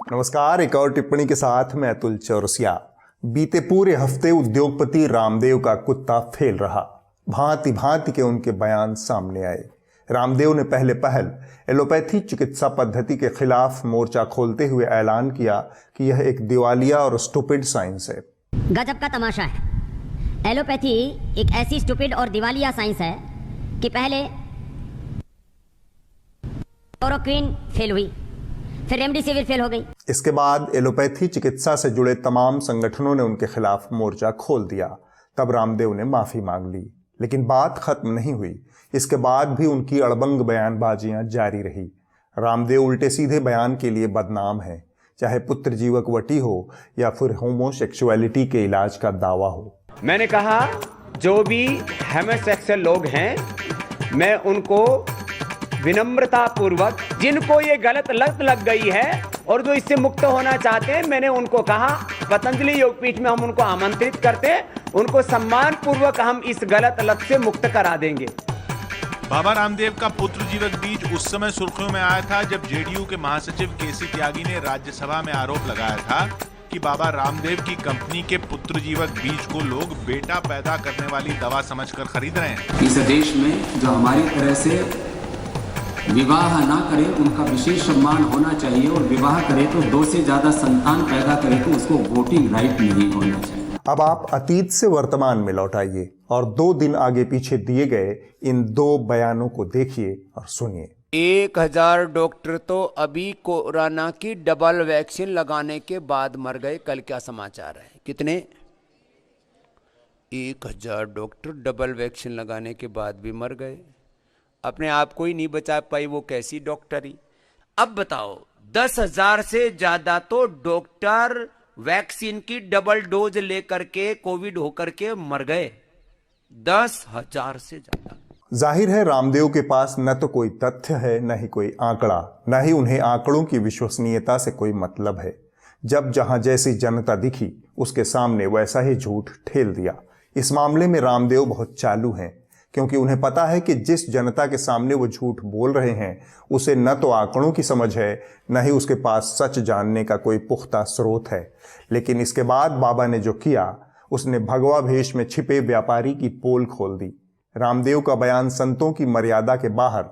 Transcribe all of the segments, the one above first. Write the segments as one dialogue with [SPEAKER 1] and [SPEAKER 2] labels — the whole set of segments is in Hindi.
[SPEAKER 1] नमस्कार। एक और टिप्पणी के साथ मैं अतुल चौरसिया। बीते पूरे हफ्ते उद्योगपति रामदेव का कुत्ता फेल रहा। भांति भांति के उनके बयान सामने आए। रामदेव ने पहले पहल एलोपैथी चिकित्सा पद्धति के खिलाफ मोर्चा खोलते हुए ऐलान किया कि यह एक दिवालिया और स्टूपिड साइंस है।
[SPEAKER 2] गजब का तमाशा है। एलोपैथी एक ऐसी स्टूपिड और दिवालिया साइंस है कि पहले क्लोरोक्विन फेल हुई, फिर रेमडेसिविर फेल हो गई।
[SPEAKER 1] इसके बाद एलोपैथी चिकित्सा से जुड़े तमाम संगठनों ने उनके खिलाफ मोर्चा खोल दिया। तब रामदेव ने माफी मांग ली, लेकिन बात खत्म नहीं हुई। इसके बाद भी उनकी अड़बंग बयानबाजियां जारी रही। रामदेव उल्टे सीधे बयान के लिए बदनाम है, चाहे पुत्र जीवक वटी हो या फिर होमोसेक्सुअलिटी के इलाज का दावा हो।
[SPEAKER 3] मैंने कहा जो भी हेमोसेक्सुअल लोग हैं, मैं उनको विनम्रता पूर्वक, जिनको ये गलत लत लग गई है और जो इससे मुक्त होना चाहते हैं, मैंने उनको कहा पतंजलि योगपीठ में हम उनको आमंत्रित करते हैं, उनको सम्मान पूर्वक हम इस गलत लत से मुक्त करा देंगे।
[SPEAKER 4] बाबा रामदेव का पुत्र जीवक बीज उस समय सुर्खियों में आया था जब जेडीयू के महासचिव केसी त्यागी ने राज्यसभा में आरोप लगाया था कि बाबा रामदेव की कंपनी के पुत्र जीवक बीज को लोग बेटा पैदा करने वाली दवा समझकर खरीद रहे हैं।
[SPEAKER 5] इस देश में जो हमारी तरह से विवाह ना करे उनका विशेष सम्मान होना चाहिए, और विवाह करे तो 2 से ज्यादा संतान पैदा करे तो उसको वोटिंग राइट नहीं होना चाहिए।
[SPEAKER 1] अब आप अतीत से वर्तमान में लौट आइए और 2 दिन आगे पीछे दिए गए इन 2 बयानों को देखिए और सुनिए।
[SPEAKER 6] 1000 डॉक्टर तो अभी कोरोना की डबल वैक्सीन लगाने के बाद मर गए। कल क्या समाचार है? कितने? 1000 डॉक्टर डबल वैक्सीन लगाने के बाद भी मर गए। अपने आप को ही नहीं बचा पाई, वो कैसी डॉक्टरी। अब बताओ, 10,000 से ज्यादा तो डॉक्टर वैक्सीन की डबल डोज लेकर के कोविड होकर के मर गए। 10,000 से ज्यादा।
[SPEAKER 1] जाहिर है रामदेव के पास न तो कोई तथ्य है, न ही कोई आंकड़ा, न ही उन्हें आंकड़ों की विश्वसनीयता से कोई मतलब है। जब जहां जैसी जनता दिखी उसके सामने वैसा ही झूठ ठेल दिया। इस मामले में रामदेव बहुत चालू हैं, क्योंकि उन्हें पता है कि जिस जनता के सामने वो झूठ बोल रहे हैं उसे न तो आंकड़ों की समझ है, न ही उसके पास सच जानने का कोई पुख्ता स्रोत है। लेकिन इसके बाद बाबा ने जो किया, उसने भगवा भेष में छिपे व्यापारी की पोल खोल दी। रामदेव का बयान संतों की मर्यादा के बाहर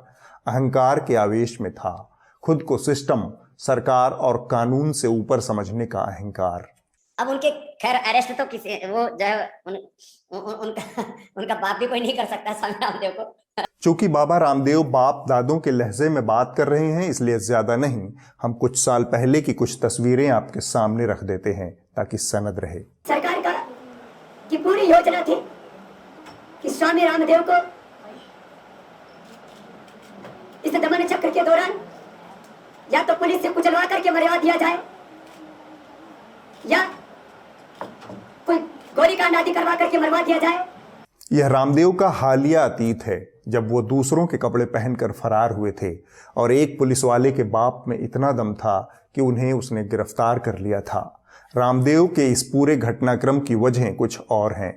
[SPEAKER 1] अहंकार के आवेश में था। खुद को सिस्टम, सरकार और कानून से ऊपर समझने का अहंकार।
[SPEAKER 2] अब उनके खैर अरेस्ट तो किसी वो जो है उनका बाप भी कोई नहीं कर सकता स्वामी रामदेव को।
[SPEAKER 1] चूंकि बाबा रामदेव बाप दादों के लहजे में बात कर रहे हैं, इसलिए ज्यादा नहीं, हम कुछ साल पहले की कुछ तस्वीरें आपके सामने रख देते हैं ताकि सनद रहे।
[SPEAKER 7] सरकार का की पूरी योजना थी कि स्वामी रामदेव को इस दमन चक्र के दौरान या तो पुलिस से कुचलवा करके मरवा दिया जाए, या कोई गोलीकांड आदि करवा करके मरवा दिया जाए।
[SPEAKER 1] यह रामदेव का हालिया अतीत है, जब वो दूसरों के कपड़े पहनकर फरार हुए थे और एक पुलिस वाले के बाप में इतना दम था कि उन्हें उसने गिरफ्तार कर लिया था। रामदेव के इस पूरे घटनाक्रम की वजह कुछ और हैं।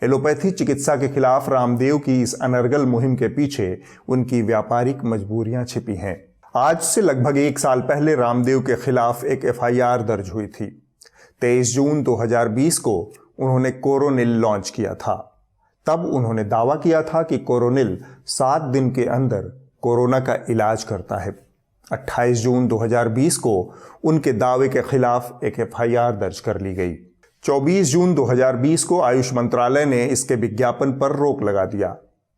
[SPEAKER 1] एलोपैथी चिकित्सा के खिलाफ रामदेव की इस अनर्गल मुहिम के पीछे उनकी व्यापारिक मजबूरियां छिपी हैं। आज से लगभग 1 साल पहले रामदेव के खिलाफ एक FIR दर्ज हुई थी। 23 जून 2020 को उन्होंने कोरोनिल लॉन्च किया था। तब उन्होंने दावा किया था कि कोरोनिल 7 दिन के अंदर कोरोना का इलाज करता है। 28 जून 2020 को उनके दावे के खिलाफ एक FIR दर्ज कर ली गई। 24 जून 2020 को आयुष मंत्रालय ने इसके विज्ञापन पर रोक लगा दिया।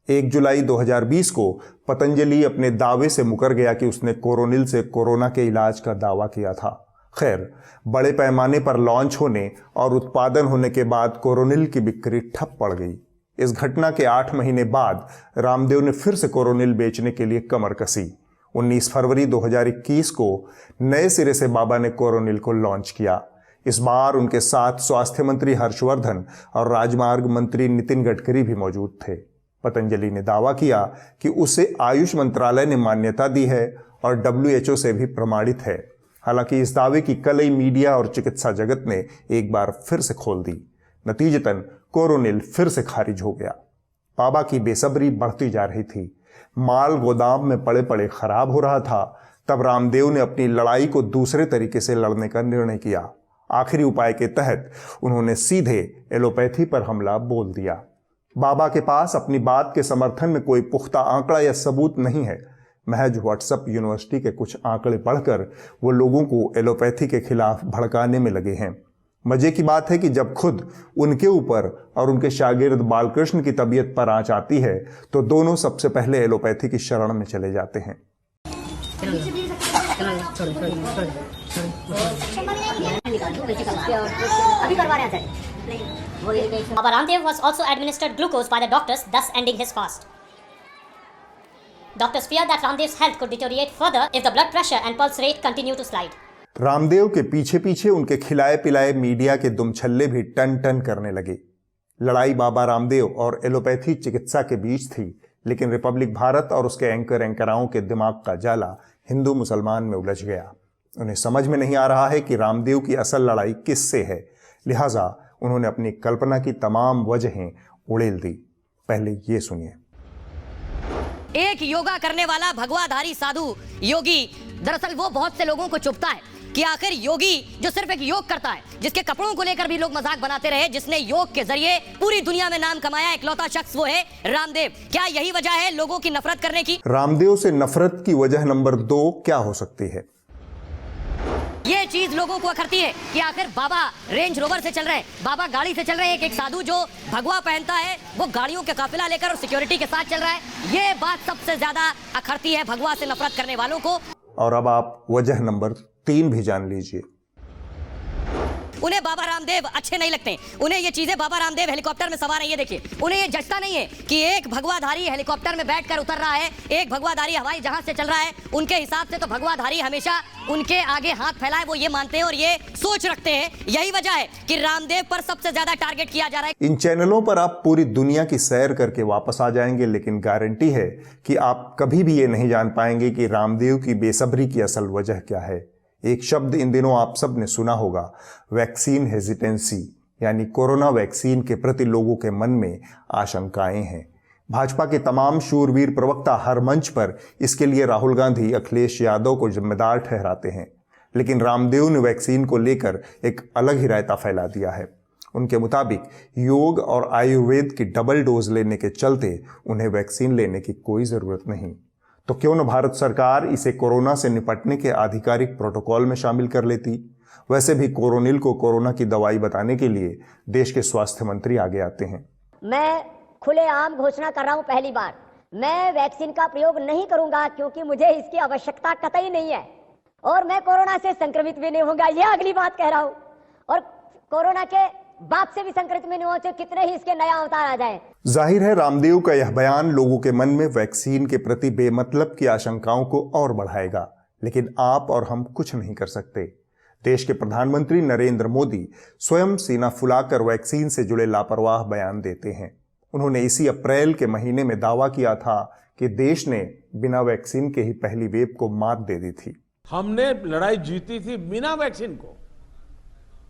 [SPEAKER 1] 1 जुलाई 2020 को पतंजलि अपने दावे से मुकर गया कि उसने कोरोनिल से कोरोना के इलाज का दावा किया था। खैर, बड़े पैमाने पर लॉन्च होने और उत्पादन होने के बाद कोरोनिल की बिक्री ठप पड़ गई। इस घटना के 8 महीने बाद रामदेव ने फिर से कोरोनिल बेचने के लिए कमर कसी। 19 फरवरी 2021 को नए सिरे से बाबा ने कोरोनिल को लॉन्च किया। इस बार उनके साथ स्वास्थ्य मंत्री हर्षवर्धन और राजमार्ग मंत्री नितिन गडकरी भी मौजूद थे। पतंजलि ने दावा किया कि उसे आयुष मंत्रालय ने मान्यता दी है और WHO से भी प्रमाणित है। हालांकि इस दावे की कलई मीडिया और चिकित्सा जगत ने एक बार फिर से खोल दी। नतीजतन कोरोनिल फिर से खारिज हो गया। बाबा की बेसब्री बढ़ती जा रही थी। माल गोदाम में पड़े पड़े खराब हो रहा था। तब रामदेव ने अपनी लड़ाई को दूसरे तरीके से लड़ने का निर्णय किया। आखिरी उपाय के तहत उन्होंने सीधे एलोपैथी पर हमला बोल दिया। बाबा के पास अपनी बात के समर्थन में कोई पुख्ता आंकड़ा या सबूत नहीं है। महज व्हाट्सएप यूनिवर्सिटी के कुछ आंकड़े पढ़कर वो लोगों को एलोपैथी के खिलाफ भड़काने में लगे हैं। मजे की बात है कि जब खुद उनके ऊपर और उनके शागिर्द बालकृष्ण की तबीयत पर आंच आती है तो दोनों सबसे पहले एलोपैथी की शरण में चले जाते हैं।
[SPEAKER 8] Baba Ramdev was also administered glucose by the doctors, thus ending his fast. Doctors feared that Ramdev's health could deteriorate further if the blood pressure and pulse rate continue to slide.
[SPEAKER 1] Ramdev के पीछे पीछे उनके खिलाए पिलाए मीडिया के दुमछल्ले भी टन टन करने लगे। लड़ाई बाबा रामदेव और एलोपैथी चिकित्सा के बीच थी, लेकिन रिपब्लिक भारत और उसके एंकराओं के दिमाग का जाला हिंदू मुसलमान में उलझ गया। उन्हें समझ में नहीं आ रहा है कि रामदेव की असल लड़ाई किससे है, लिहाजा उन्होंने अपनी कल्पना की तमाम वजहें उड़ेल दी। पहले ये सुनिए।
[SPEAKER 9] एक योगा करने वाला भगवाधारी साधु योगी, दरअसल वो बहुत से लोगों को चुभता है कि आखिर योगी जो सिर्फ एक योग करता है, जिसके कपड़ों को लेकर भी लोग मजाक बनाते रहे, जिसने योग के जरिए पूरी दुनिया में नाम कमाया, इकलौता शख्स वो है रामदेव। क्या यही वजह है लोगों की नफरत करने की? रामदेव
[SPEAKER 1] से नफरत की वजह नंबर 2 क्या हो सकती है?
[SPEAKER 9] ये चीज लोगों को अखरती है कि आखिर बाबा रेंज रोवर से चल रहे हैं, बाबा गाड़ी से चल रहे हैं, एक साधु जो भगवा पहनता है वो गाड़ियों के काफिला लेकर और सिक्योरिटी के साथ चल रहा है। ये बात सबसे ज्यादा अखरती है भगवा से नफरत करने वालों को।
[SPEAKER 1] और अब आप वजह नंबर 3 भी जान लीजिए।
[SPEAKER 9] उन्हें बाबा रामदेव अच्छे नहीं लगते, उन्हें ये चीजें, बाबा रामदेव हेलीकॉप्टर में सवार है, ये देखिए, उन्हें ये जचता नहीं है कि एक भगवाधारी हेलीकॉप्टर में बैठकर उतर रहा है, एक भगवाधारी हवाई जहाज से चल रहा है। उनके हिसाब से तो भगवाधारी हमेशा उनके आगे हाथ फैलाए, वो ये मानते हैं और ये सोच रखते हैं। यही वजह है कि रामदेव पर सबसे ज्यादा टारगेट किया जा रहा है।
[SPEAKER 1] इन चैनलों पर आप पूरी दुनिया की सैर करके वापस आ जाएंगे, लेकिन गारंटी है कि आप कभी भी ये नहीं जान पाएंगे कि रामदेव की बेसब्री की असल वजह क्या है। एक शब्द इन दिनों आप सब ने सुना होगा, वैक्सीन हेजिटेंसी, यानी कोरोना वैक्सीन के प्रति लोगों के मन में आशंकाएं हैं। भाजपा के तमाम शूरवीर प्रवक्ता हर मंच पर इसके लिए राहुल गांधी, अखिलेश यादव को जिम्मेदार ठहराते हैं, लेकिन रामदेव ने वैक्सीन को लेकर एक अलग ही रायता फैला दिया है। उनके मुताबिक योग और आयुर्वेद की डबल डोज लेने के चलते उन्हें वैक्सीन लेने की कोई जरूरत नहीं। तो क्यों न भारत सरकार इसे कोरोना से निपटने के आधिकारिक प्रोटोकॉल में शामिल कर लेती। वैसे भी कोरोनिल को कोरोना की दवाई बताने के लिए देश के स्वास्थ्य मंत्री आगे आते हैं।
[SPEAKER 7] मैं खुलेआम घोषणा कर रहा हूं, पहली बार मैं वैक्सीन का प्रयोग नहीं करूंगा क्योंकि मुझे इसकी आवश्यकता कतई नहीं है और मैं कोरोना से संक्रमित भी नहीं होगा, यह अगली बात कह रहा हूं। और कोरोना के बाप से भी संक्रमित में नहीं हो, कितने ही इसके नया अवतार आ जाए।
[SPEAKER 1] जाहिर है रामदेव का यह बयान लोगों के मन में वैक्सीन के प्रति बेमतलब की आशंकाओं को और बढ़ाएगा, लेकिन आप और हम कुछ नहीं कर सकते। देश के प्रधानमंत्री नरेंद्र मोदी स्वयं सीना फुलाकर वैक्सीन से जुड़े लापरवाह बयान देते हैं। उन्होंने इसी अप्रैल के महीने में दावा किया था कि देश ने बिना वैक्सीन के ही पहली वेव को मात दे दी थी।
[SPEAKER 10] हमने लड़ाई जीती थी बिना वैक्सीन को,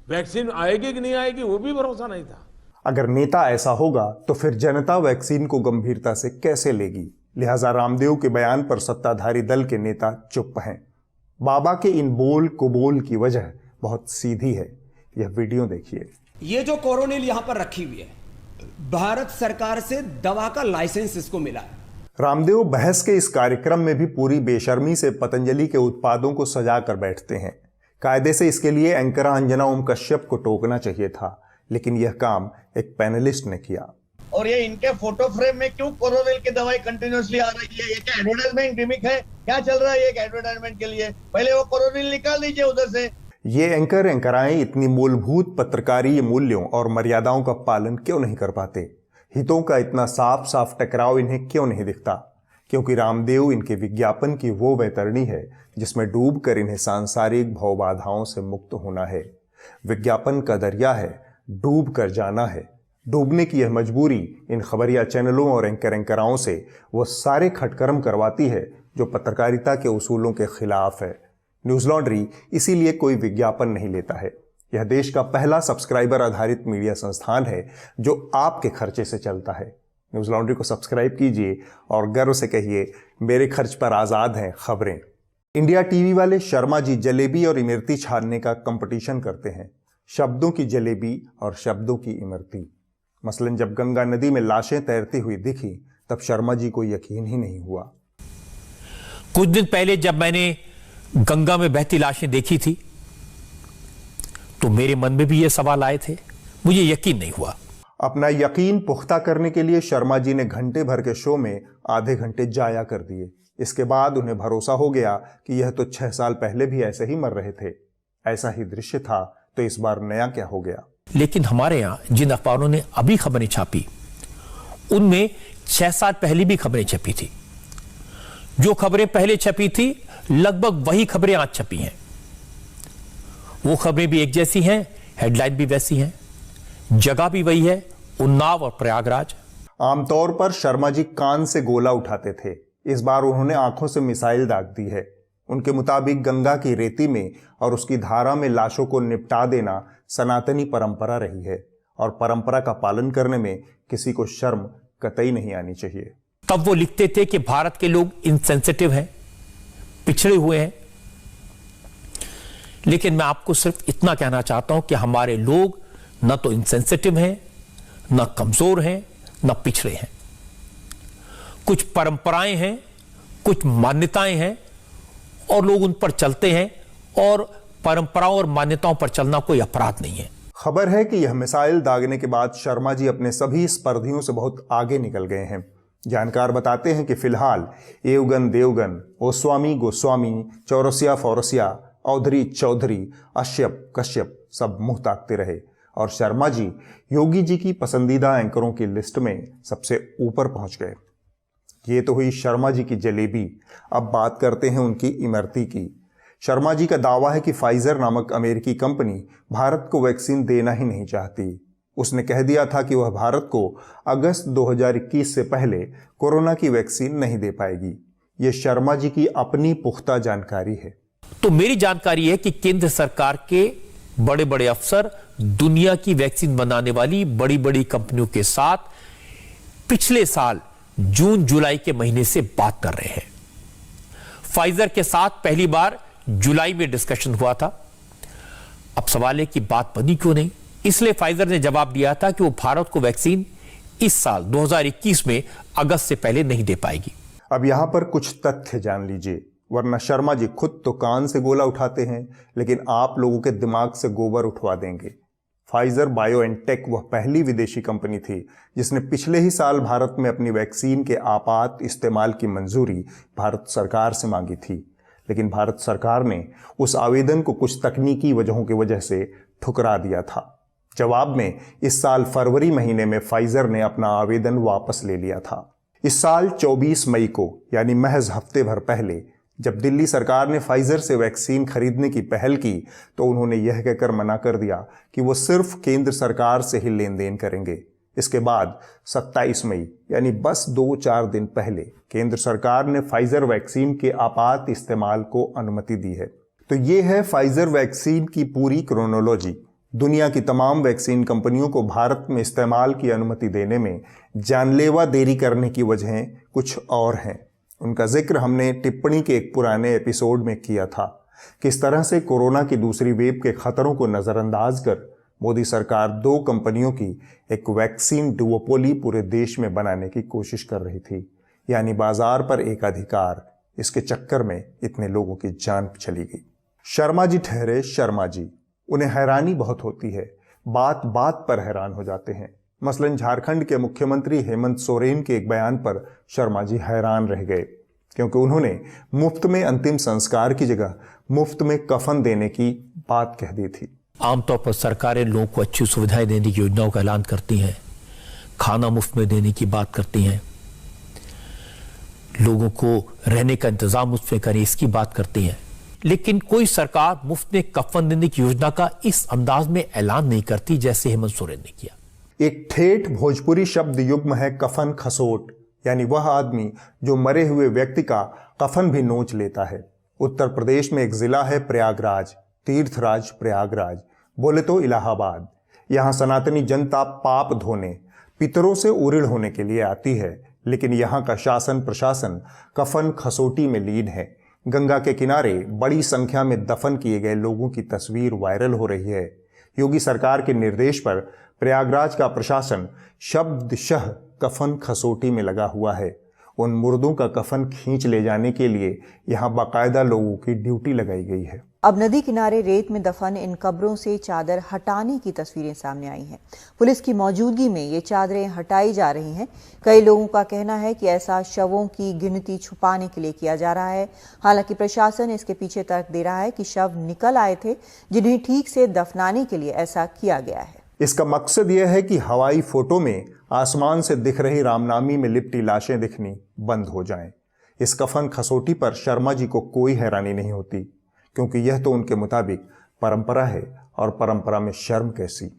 [SPEAKER 10] वैक्सीन आएगी कि नहीं आएगी वो भी भरोसा नहीं था।
[SPEAKER 1] अगर नेता ऐसा होगा तो फिर जनता वैक्सीन को गंभीरता से कैसे लेगी। लिहाजा रामदेव के बयान पर सत्ताधारी दल के नेता चुप हैं। बाबा के इन बोल कुबोल की वजह बहुत सीधी है, यह वीडियो देखिए।
[SPEAKER 3] ये जो कोरोनिल यहां पर रखी हुई है, भारत सरकार से दवा का लाइसेंस इसको मिला है।
[SPEAKER 1] रामदेव बहस के इस कार्यक्रम में भी पूरी बेशर्मी से पतंजलि के उत्पादों को सजा कर बैठते हैं। कायदे से इसके लिए एंकर अंजना ओम कश्यप को टोकना चाहिए था, लेकिन यह काम एक पैनलिस्ट ने किया।
[SPEAKER 11] और ये इनके फोटो फ्रेम में क्यों कोरोनिल की दवाई कंटिन्यूअसली आ रही है? ये क्या एडवर्टाइजमेंट गिमिक है? क्या चल रहा है एक एडवर्टाइजमेंट के लिए? पहले वो कोरोनिल निकाल दीजिए उधर से।
[SPEAKER 1] ये एंकराएं इतनी मूलभूत पत्रकारीय मूल्यों और मर्यादाओं का पालन क्यों नहीं कर पाते? हितों का इतना साफ साफ टकराव इन्हें क्यों नहीं दिखता? क्योंकि रामदेव इनके विज्ञापन की वो वैतरणी है जिसमें डूबकर इन्हें सांसारिक भवबाधाओं से मुक्त होना है। विज्ञापन का दरिया है, डूब कर जाना है। डूबने की यह मजबूरी इन खबरिया चैनलों और एंकराओं से वो सारे खटकर्म करवाती है जो पत्रकारिता के उसूलों के खिलाफ है। न्यूज़ लॉन्ड्री इसीलिए कोई विज्ञापन नहीं लेता है। यह देश का पहला सब्सक्राइबर आधारित मीडिया संस्थान है जो आपके खर्चे से चलता है। न्यूज़ लॉन्ड्री को सब्सक्राइब कीजिए और गर्व से कहिए, मेरे खर्च पर आज़ाद हैं खबरें। इंडिया टीवी वाले शर्मा जी जलेबी और इमरती छानने का कंपटीशन करते हैं, शब्दों की जलेबी और शब्दों की इमरती। मसलन जब गंगा नदी में लाशें तैरती हुई दिखी तब शर्मा जी को यकीन ही नहीं हुआ।
[SPEAKER 12] कुछ दिन पहले जब मैंने गंगा में बहती लाशें देखी थी तो मेरे मन में भी ये सवाल आए थे, मुझे यकीन नहीं हुआ।
[SPEAKER 1] अपना यकीन पुख्ता करने के लिए शर्मा जी ने घंटे भर के शो में आधे घंटे जाया कर दिए। इसके बाद उन्हें भरोसा हो गया कि यह तो 6 साल पहले भी ऐसे ही मर रहे थे। ऐसा ही दृश्य था, तो इस बार नया क्या हो गया?
[SPEAKER 12] लेकिन हमारे यहां जिन अखबारों ने अभी खबरें छापी उनमें 6 साल पहले भी खबरें छपी थी। जो खबरें पहले छपी थी लगभग वही खबरें आज छपी हैं। वो खबरें भी एक जैसी हैं, हेडलाइन भी वैसी हैं, जगह भी वही है, उन्नाव और प्रयागराज।
[SPEAKER 1] आमतौर पर शर्मा जी कान से गोला उठाते थे। इस बार उन्होंने आंखों से मिसाइल दाग दी है। उनके मुताबिक गंगा की रेती में और उसकी धारा में लाशों को निपटा देना सनातनी परंपरा रही है और परंपरा का पालन करने में किसी को शर्म कतई नहीं आनी चाहिए।
[SPEAKER 12] तब वो लिखते थे कि भारत के लोग इनसेंसिटिव हैं, पिछड़े हुए हैं। लेकिन मैं आपको सिर्फ इतना कहना चाहता हूं कि हमारे लोग न तो इनसेंसिटिव हैं, न कमजोर हैं, न पिछड़े हैं। कुछ परंपराएं हैं, कुछ मान्यताएं हैं और लोग उन पर चलते हैं, और परंपराओं और मान्यताओं पर चलना कोई अपराध नहीं है।
[SPEAKER 1] खबर है कि यह मिसाइल दागने के बाद शर्मा जी अपने सभी स्पर्धियों से बहुत आगे निकल गए हैं। जानकार बताते हैं कि फिलहाल एवगन देवगन, ओस्वामी गोस्वामी, चौरसिया फौरसिया, औधरी चौधरी, अश्यप कश्यप सब मुंह ताकते रहे और शर्मा जी योगी जी की पसंदीदा एंकरों की लिस्ट में सबसे ऊपर पहुंच गए। ये तो हुई शर्मा जी की जलेबी। अब बात करते हैं उनकी इमरती की। शर्मा जी का दावा है कि फाइजर नामक अमेरिकी कंपनी भारत को वैक्सीन देना ही नहीं चाहती। उसने कह दिया था कि वह भारत को अगस्त 2021 से पहले कोरोना की वैक्सीन नहीं दे पाएगी। ये शर्मा जी की अपनी पुख्ता जानकारी है।
[SPEAKER 12] तो मेरी जानकारी है कि केंद्र सरकार के बड़े बड़े अफसर दुनिया की वैक्सीन बनाने वाली बड़ी बड़ी कंपनियों के साथ पिछले साल जून जुलाई के महीने से बात कर रहे हैं। फाइजर के साथ पहली बार जुलाई में डिस्कशन हुआ था। अब सवाल है कि बात बनी क्यों नहीं। इसलिए फाइजर ने जवाब दिया था कि वो भारत को वैक्सीन इस साल 2021 में अगस्त से पहले नहीं दे पाएगी।
[SPEAKER 1] अब यहां पर कुछ तथ्य जान लीजिए, वरना शर्मा जी खुद तो कान से गोला उठाते हैं, लेकिन आप लोगों के दिमाग से गोबर उठवा देंगे। फाइजर बायोएनटेक वह पहली विदेशी कंपनी थी जिसने पिछले ही साल भारत में अपनी वैक्सीन के आपात इस्तेमाल की मंजूरी भारत सरकार से मांगी थी, लेकिन भारत सरकार ने उस आवेदन को कुछ तकनीकी वजहों की वजह से ठुकरा दिया था। जवाब में इस साल फरवरी महीने में फाइजर ने अपना आवेदन वापस ले लिया था। इस साल 24 मई को, यानी महज हफ्ते भर पहले, जब दिल्ली सरकार ने फाइजर से वैक्सीन खरीदने की पहल की तो उन्होंने यह कहकर मना कर दिया कि वो सिर्फ केंद्र सरकार से ही लेन देन करेंगे। इसके बाद 27 मई यानी बस 2-4 दिन पहले केंद्र सरकार ने फाइजर वैक्सीन के आपात इस्तेमाल को अनुमति दी है। तो ये है फाइजर वैक्सीन की पूरी क्रोनोलॉजी। दुनिया की तमाम वैक्सीन कंपनियों को भारत में इस्तेमाल की अनुमति देने में जानलेवा देरी करने की वजहें कुछ और हैं। उनका जिक्र हमने टिप्पणी के एक पुराने एपिसोड में किया था। किस तरह से कोरोना की दूसरी वेव के खतरों को नजरअंदाज कर मोदी सरकार 2 कंपनियों की एक वैक्सीन डुओपोली पूरे देश में बनाने की कोशिश कर रही थी, यानी बाजार पर एक अधिकार। इसके चक्कर में इतने लोगों की जान चली गई। शर्मा जी ठहरे शर्मा जी। उन्हें हैरानी बहुत होती है, बात बात पर हैरान हो जाते हैं। मसलन झारखंड के मुख्यमंत्री हेमंत सोरेन के एक बयान पर शर्मा जी हैरान रह गए, क्योंकि उन्होंने मुफ्त में अंतिम संस्कार की जगह मुफ्त में कफन देने की बात कह दी थी।
[SPEAKER 12] आमतौर पर सरकारें लोगों को अच्छी सुविधाएं देने की योजनाओं का ऐलान करती हैं, खाना मुफ्त में देने की बात करती हैं, लोगों को रहने का इंतजाम मुफ्त में करें इसकी बात करती हैं, लेकिन कोई सरकार मुफ्त में कफन देने की योजना का इस अंदाज में ऐलान नहीं करती जैसे हेमंत सोरेन ने किया।
[SPEAKER 1] एक ठेठ भोजपुरी शब्द युग्म है कफन खसोट, यानी वह आदमी जो मरे हुए व्यक्ति का कफन भी नोच लेता है। उत्तर प्रदेश में एक जिला है प्रयागराज, तीर्थराज प्रयागराज, बोले तो इलाहाबाद। यहाँ सनातनी जनता पाप धोने, पितरों से उऋण होने के लिए आती है, लेकिन यहाँ का शासन प्रशासन कफन खसोटी में लीन है। गंगा के किनारे बड़ी संख्या में दफन किए गए लोगों की तस्वीर वायरल हो रही है। योगी सरकार के निर्देश पर प्रयागराज का प्रशासन शब्दशः कफन खसोटी में लगा हुआ है। उन मुर्दों का कफन खींच ले जाने के लिए यहां बाकायदा लोगों की ड्यूटी लगाई गई है।
[SPEAKER 13] अब नदी किनारे रेत में दफन इन कब्रों से चादर हटाने की तस्वीरें सामने आई हैं। पुलिस की मौजूदगी में ये चादरें हटाई जा रही हैं। कई लोगों का कहना है कि ऐसा शवों की गिनती छुपाने के लिए किया जा रहा है। हालांकि प्रशासन इसके पीछे तर्क दे रहा है कि शव निकल आए थे जिन्हें ठीक से दफनाने के लिए ऐसा किया गया है।
[SPEAKER 1] इसका मकसद यह है कि हवाई फोटो में आसमान से दिख रही रामनामी में लिपटी लाशें दिखनी बंद हो जाएं। इस कफन खसोटी पर शर्मा जी को कोई हैरानी नहीं होती, क्योंकि यह तो उनके मुताबिक परंपरा है और परंपरा में शर्म कैसी।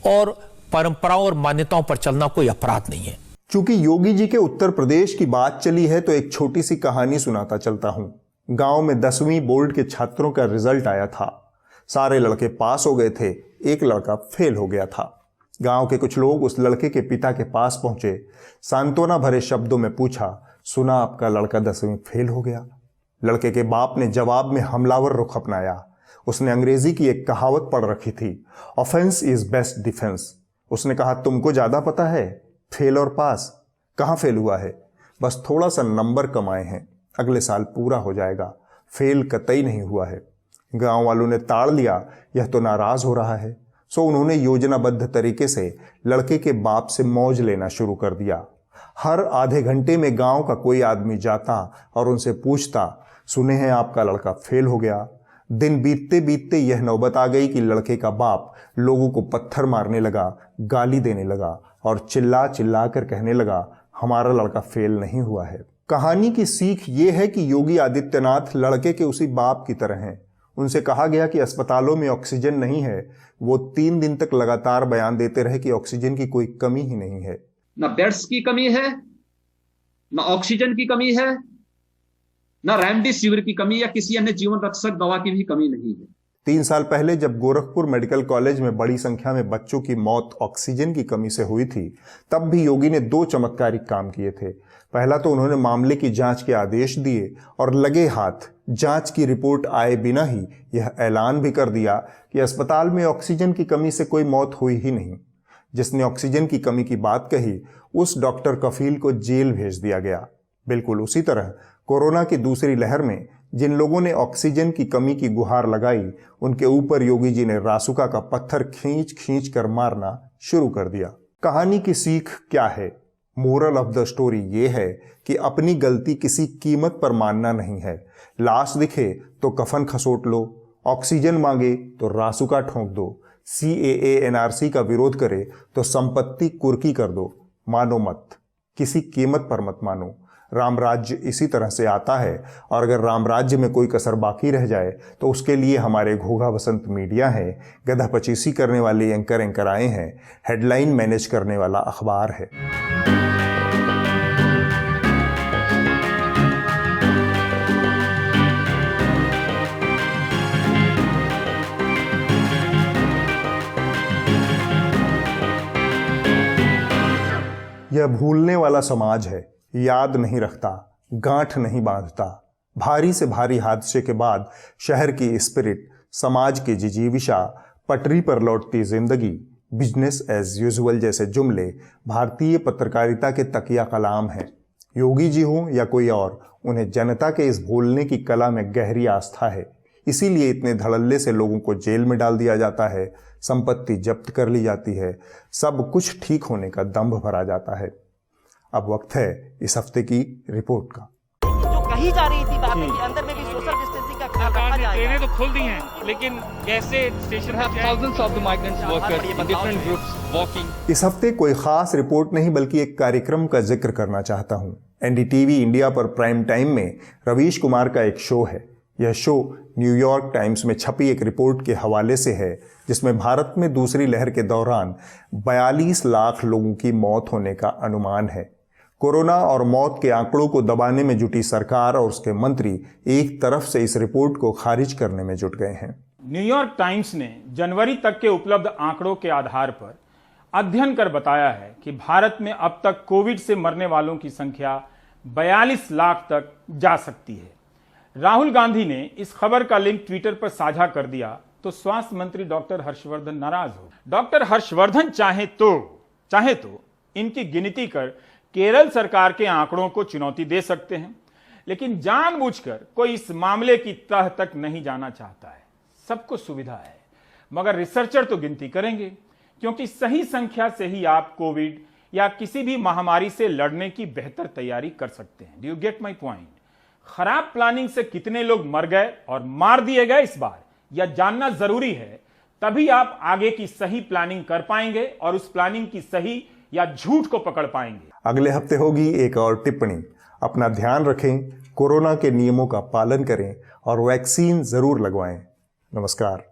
[SPEAKER 12] और परंपराओं और मान्यताओं पर चलना कोई अपराध नहीं है।
[SPEAKER 1] चूंकि योगी जी के उत्तर प्रदेश की बात चली है तो एक छोटी सी कहानी सुनाता चलता हूं। गांव में 10वीं बोर्ड के छात्रों का रिजल्ट आया था। सारे लड़के पास हो गए थे, एक लड़का फेल हो गया था। गांव के कुछ लोग उस लड़के के पिता के पास पहुंचे, सांत्वना भरे शब्दों में पूछा, सुना आपका लड़का 10वीं फेल हो गया। लड़के के बाप ने जवाब में हमलावर रुख अपनाया। उसने अंग्रेजी की एक कहावत पढ़ रखी थी, ऑफेंस इज बेस्ट डिफेंस। उसने कहा, तुमको ज्यादा पता है फेल और पास? कहाँ फेल हुआ है, बस थोड़ा सा नंबर कमाए हैं, अगले साल पूरा हो जाएगा, फेल कतई नहीं हुआ है। गांव वालों ने ताड़ लिया, यह तो नाराज हो रहा है। सो उन्होंने योजनाबद्ध तरीके से लड़के के बाप से मौज लेना शुरू कर दिया। हर आधे घंटे में गांव का कोई आदमी जाता और उनसे पूछता, सुने हैं आपका लड़का फेल हो गया। दिन बीतते बीतते यह नौबत आ गई कि लड़के का बाप लोगों को पत्थर मारने लगा, गाली देने लगा और चिल्ला चिल्ला कर कहने लगा, हमारा लड़का फेल नहीं हुआ है। कहानी की सीख ये है कि योगी आदित्यनाथ लड़के के उसी बाप की तरह हैं। उनसे कहा गया कि अस्पतालों में ऑक्सीजन नहीं है, वो 3 दिन तक लगातार बयान देते रहे कि ऑक्सीजन की कोई कमी ही नहीं है।
[SPEAKER 5] न बेड्स की कमी है, न ऑक्सीजन की कमी है, न रेमडेसिविर की कमी या किसी अन्य जीवन रक्षक दवा की भी कमी नहीं है।
[SPEAKER 1] 3 साल पहले जब गोरखपुर मेडिकल कॉलेज में बड़ी संख्या में बच्चों की मौत ऑक्सीजन की कमी से हुई थी, तब भी योगी ने 2 चमत्कारिक काम किए थे। पहला तो उन्होंने मामले की जांच के आदेश दिए और लगे हाथ जांच की रिपोर्ट आए बिना ही यह ऐलान भी कर दिया कि अस्पताल में ऑक्सीजन की कमी से कोई मौत हुई ही नहीं। जिसने ऑक्सीजन की कमी की बात कही, उस डॉक्टर कफील को जेल भेज दिया गया। बिल्कुल उसी तरह कोरोना की दूसरी लहर में जिन लोगों ने ऑक्सीजन की कमी की गुहार लगाई, उनके ऊपर योगी जी ने रासुका का पत्थर खींच खींच कर मारना शुरू कर दिया। कहानी की सीख क्या है? मोरल ऑफ द स्टोरी ये है कि अपनी गलती किसी कीमत पर मानना नहीं है। लाश दिखे तो कफन खसोट लो, ऑक्सीजन मांगे तो रासुका ठोंक दो, CAA NRC का विरोध करे तो संपत्ति कुर्की कर दो। मानो मत, किसी कीमत पर मत मानो। राम राज्य इसी तरह से आता है, और अगर राम राज्य में कोई कसर बाकी रह जाए तो उसके लिए हमारे घोघा बसंत मीडिया है, गधा पचीसी करने वाले एंकर आए हैं, हेडलाइन मैनेज करने वाला अखबार है। यह भूलने वाला समाज है, याद नहीं रखता, गांठ नहीं बांधता। भारी से भारी हादसे के बाद शहर की स्पिरिट, समाज की जिजीविशा, पटरी पर लौटती जिंदगी, बिजनेस एज यूजुअल जैसे जुमले भारतीय पत्रकारिता के तकिया कलाम हैं। योगी जी हों या कोई और, उन्हें जनता के इस भूलने की कला में गहरी आस्था है। इसीलिए इतने धड़ल्ले से लोगों को जेल में डाल दिया जाता है, संपत्ति जब्त कर ली जाती है, सब कुछ ठीक होने का दंभ भरा जाता है। अब वक्त है इस हफ्ते की रिपोर्ट का।
[SPEAKER 14] जो कही जा रही थी बातें कि अंदर में भी सोशल डिस्टेंसिंग का ख्याल रखा जाएगा।
[SPEAKER 15] ट्रेनें तो खुल दी हैं, लेकिन कैसे station thousands of the migrants workers in different groups walking।
[SPEAKER 1] इस हफ्ते कोई खास रिपोर्ट नहीं बल्कि एक कार्यक्रम का जिक्र करना चाहता हूँ। NDTV इंडिया पर प्राइम टाइम में रवीश कुमार का एक शो है। यह शो न्यूयॉर्क टाइम्स में छपी एक रिपोर्ट के हवाले से है, जिसमें भारत में दूसरी लहर के दौरान 42 लाख लोगों की मौत होने का अनुमान है। कोरोना और मौत के आंकड़ों को दबाने में जुटी सरकार और उसके मंत्री एक तरफ से इस रिपोर्ट को खारिज करने में जुट गए हैं।
[SPEAKER 16] न्यूयॉर्क टाइम्स ने जनवरी तक के उपलब्ध आंकड़ों के आधार पर अध्ययन कर बताया है कि भारत में अब तक कोविड से मरने वालों की संख्या 42 लाख तक जा सकती है। राहुल गांधी ने इस खबर का लिंक ट्विटर पर साझा कर दिया तो स्वास्थ्य मंत्री डॉक्टर हर्षवर्धन नाराज हो। डॉक्टर हर्षवर्धन चाहे तो इनकी गिनती कर केरल सरकार के आंकड़ों को चुनौती दे सकते हैं, लेकिन जानबूझकर कोई इस मामले की तह तक नहीं जाना चाहता है। सबको सुविधा है, मगर रिसर्चर तो गिनती करेंगे, क्योंकि सही संख्या से ही आप कोविड या किसी भी महामारी से लड़ने की बेहतर तैयारी कर सकते हैं। Do you get my point? खराब प्लानिंग से कितने लोग मर गए और मार दिए गए इस बार, यह जानना जरूरी है। तभी आप आगे की सही प्लानिंग कर पाएंगे और उस प्लानिंग की सही या झूठ को पकड़ पाएंगे।
[SPEAKER 1] अगले हफ्ते होगी एक और टिप्पणी। अपना ध्यान रखें, कोरोना के नियमों का पालन करें और वैक्सीन जरूर लगवाएं। नमस्कार।